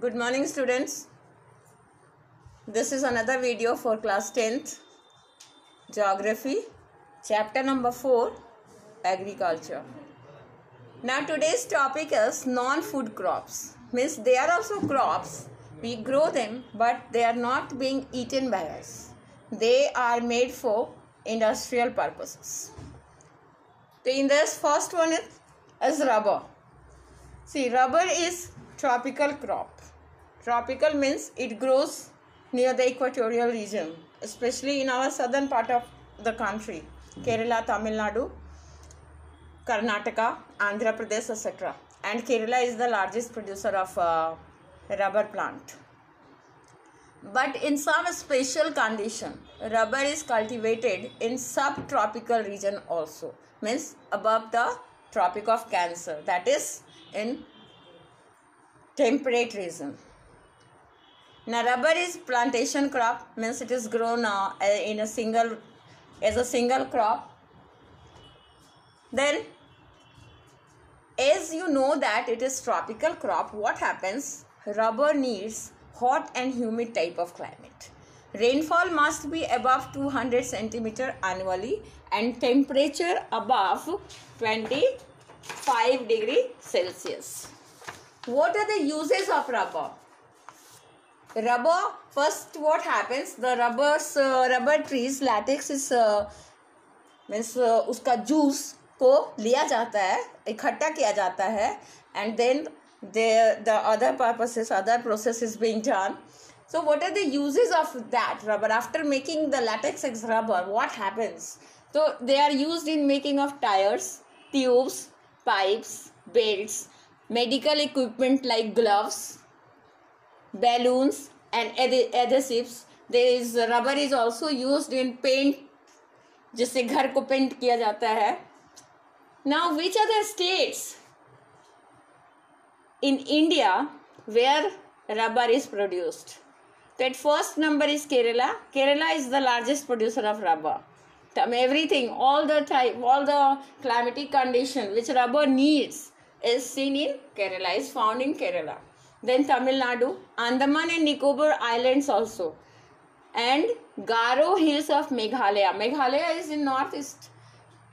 Good morning, students. This is another video for class 10th Geography, chapter number 4, Agriculture. Now today's topic is non-food crops. Means they are also crops. We grow them, but they are not being eaten by us. They are made for industrial purposes. So in this first one is rubber. See, rubber is tropical crop. Tropical means it grows near the equatorial region, especially in our southern part of the country, Kerala, Tamil Nadu, Karnataka, Andhra Pradesh, etc. And Kerala is the largest producer of rubber plant. But in some special condition, rubber is cultivated in subtropical region also, means above the Tropic of Cancer, that is in temperate region. Now rubber is plantation crop, means it is grown as a single crop. Then as you know that it is tropical crop, what happens? Rubber needs hot and humid type of climate. Rainfall must be above 200 centimeter annually and temperature above 25 degrees Celsius. What are the uses of rubber? Rubber, first what happens, the rubber trees, latex is means उसका juice को लिया जाता है, इकट्ठा किया जाता है, and then the other process is being done. So what are the uses of that rubber? After making the latex rubber, what happens? So they are used in making of tires, tubes, pipes, belts, medical equipment like gloves, balloons and adhesives. Rubber is also used in paint, जिससे घर को paint किया जाता है. Now which are the states in India where rubber is produced? That first number is Kerala. Kerala is the largest producer of rubber. Everything, all the climatic condition which rubber needs is seen in Kerala, is found in Kerala. Then Tamil Nadu, Andaman and Nicobar Islands also, and Garo Hills of Meghalaya. Meghalaya is in northeast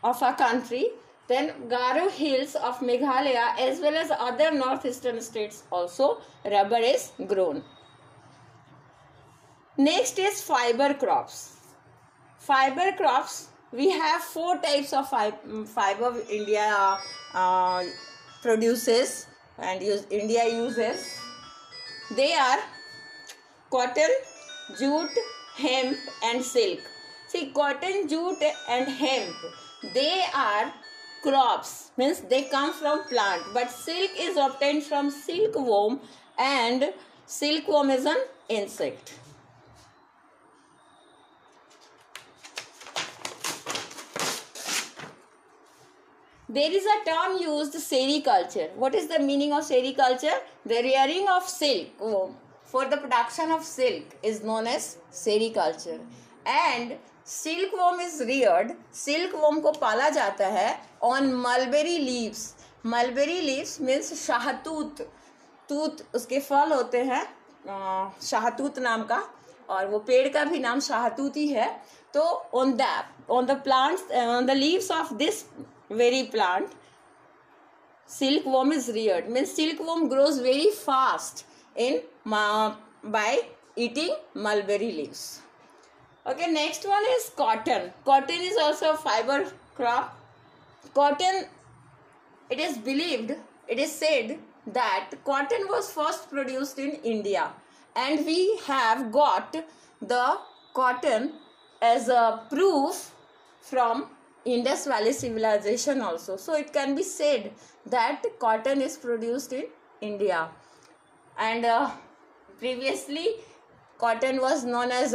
of our country. Then Garo Hills of Meghalaya as well as other northeastern states also rubber is grown. Next is fiber crops. Fiber crops, we have 4 types of fiber India produces and India uses. They are cotton, jute, hemp and silk. See, cotton, jute and hemp, they are crops, means they come from plant, but silk is obtained from silkworm and silkworm is an insect. There is a term used, sericulture. What is the meaning of sericulture? The rearing of silkworm for the production of silk is known as sericulture. And silkworm is reared, silkworm को पाला जाता है on mulberry leaves. Mulberry leaves means शाहतूत, तूत उसके फल होते हैं शाहतूत नाम का, और वो पेड़ का भी नाम शाहतूत ही है. तो on the plants, on the leaves of this very plant, silkworm is reared. Means silkworm grows very fast by eating mulberry leaves. Okay, next one is cotton. Cotton is also a fiber crop. Cotton, it is said that cotton was first produced in India, and we have got the cotton as a proof from Indus Valley civilization also. So it can be said that cotton is produced in India. And previously cotton was known as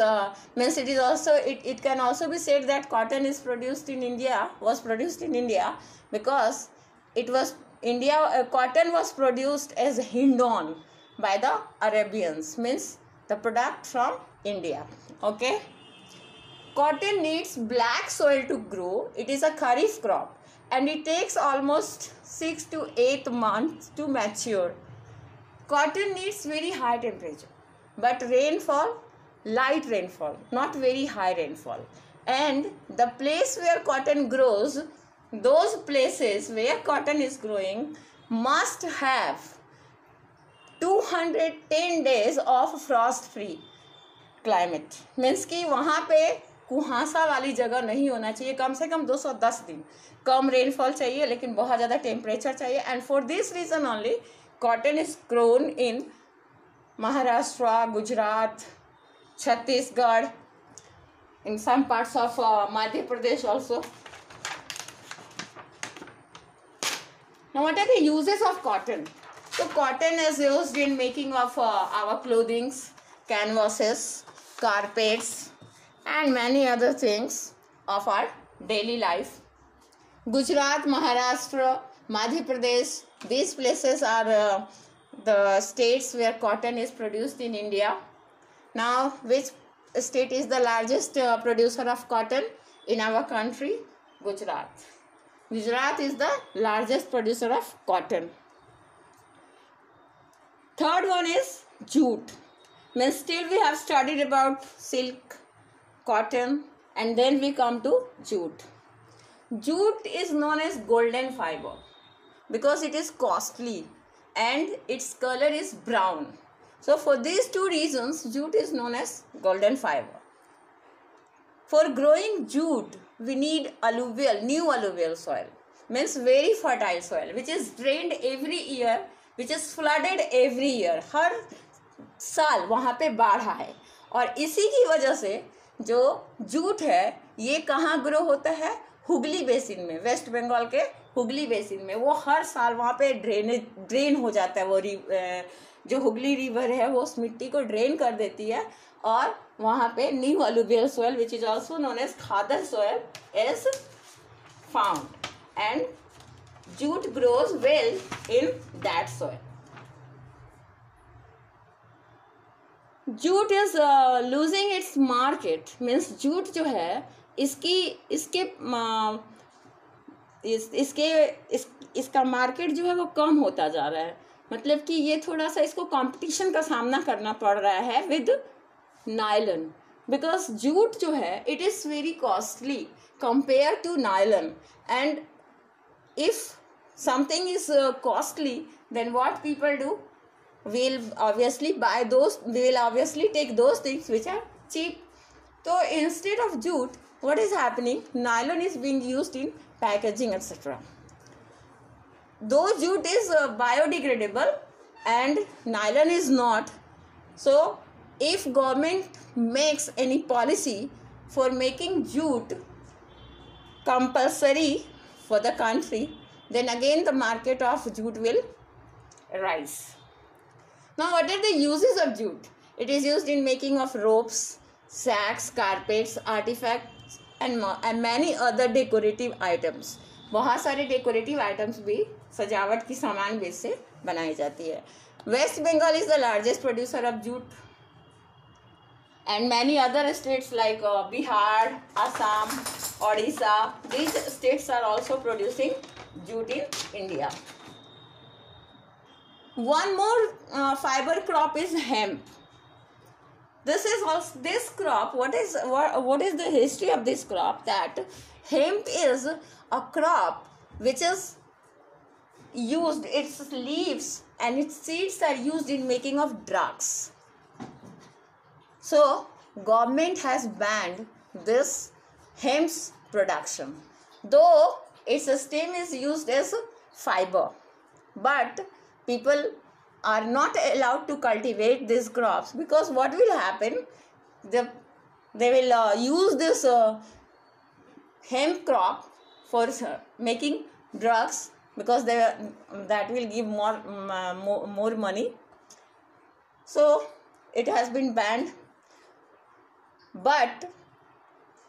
means it is also it can also be said that cotton is produced in India, was produced in India because it was cotton was produced as Hindon by the Arabians, means the product from India. Okay. Cotton needs black soil to grow. It is a kharif crop and it takes almost 6 to 8 months to mature. cotton needs very high temperature, but rainfall, light rainfall, not very high rainfall. And the place where cotton grows, those places where cotton is growing must have 210 days of frost free climate. Means कि वहाँ पे कुहासा वाली जगह नहीं होना चाहिए, कम से कम 210 दिन कम रेनफॉल चाहिए, लेकिन बहुत ज़्यादा टेम्परेचर चाहिए. And for this reason only cotton is grown in Maharashtra, Gujarat, Chhattisgarh, in some parts of Madhya Pradesh also. Now, what are the uses of cotton? So, cotton is used in making of our clothing, canvases, carpets, and many other things of our daily life. Gujarat, Maharashtra, Madhya Pradesh, these places are the states where cotton is produced in India. Now, which state is the largest producer of cotton in our country? Gujarat. Gujarat is the largest producer of cotton. Third one is jute. Means still we have studied about silk, cotton, and then we come to jute. Jute is known as golden fiber because it is costly and its color is brown. So for these two reasons, jute is known as golden fiber. For growing jute, we need new alluvial soil. Means very fertile soil, which is drained every year, which is flooded every year. हर साल वहाँ पे बाढ़ है, और इसी की वजह से जो जूट है ये कहाँ ग्रो होता है? हुगली बेसिन में, वेस्ट बंगाल के हुगली बेसिन में. वो हर साल वहाँ पे ड्रेन हो जाता है. वो जो हुगली रिवर है वो उस मिट्टी को ड्रेन कर देती है, और वहाँ पे new alluvial soil which is also known as khadar soil is found, and jute grows well in that soil. Jute is losing its market. Means jute जो है इसका मार्केट जो है वो कम होता जा रहा है. मतलब कि ये थोड़ा सा इसको कंपटीशन का सामना करना पड़ रहा है विद नायलन, बिकॉज जूट जो है it is very costly compare to nylon. And if something is costly, then what people do, will obviously take those things which are cheap. So instead of jute, what is happening? Nylon is being used in packaging, etc. Though jute is biodegradable and nylon is not, so if government makes any policy for making jute compulsory for the country, then again the market of jute will rise. Now, what are the uses of jute? It is used in making of ropes, sacks, carpets, artifacts, and many other decorative items. बहुत सारे decorative items भी सजावट की सामान base से बनाई जाती है. West Bengal is the largest producer of jute, and many other states like Bihar, Assam, Odisha, these states are also producing jute in India. One more fiber crop is hemp. This crop. What is the history of this crop? That hemp is a crop which is used. Its leaves and its seeds are used in making of drugs. So government has banned this hemp's production, though its stem is used as fiber, but people are not allowed to cultivate these crops, because what will happen, they will use this hemp crop for making drugs, because that will give more money. So it has been banned. But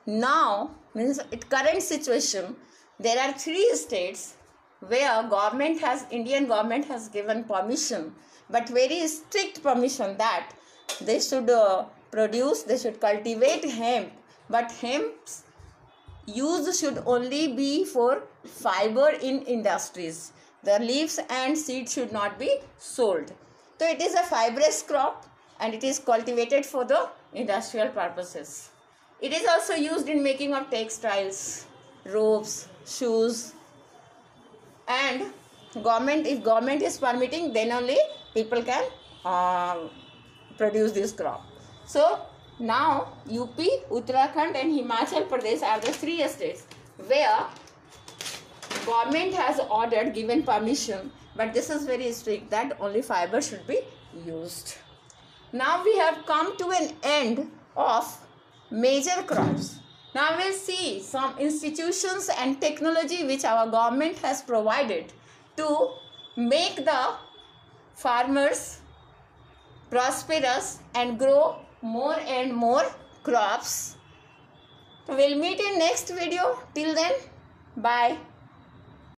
now, means current situation, there are 3 states where Indian government has given permission, but very strict permission, that they should they should cultivate hemp, but hemp's use should only be for fiber in industries. The leaves and seeds should not be sold. तो So it is a fibrous crop and it is cultivated for the industrial purposes. It is also used in making of textiles, ropes, shoes, and if government is permitting, then only people can produce this crop. So now UP, Uttarakhand and Himachal Pradesh are the 3 states where government has given permission, but this is very strict that only fiber should be used. Now we have come to an end of major crops. Now we'll see some institutions and technology which our government has provided to make the farmers prosperous and grow more and more crops. So we'll meet in next video. Till then, bye.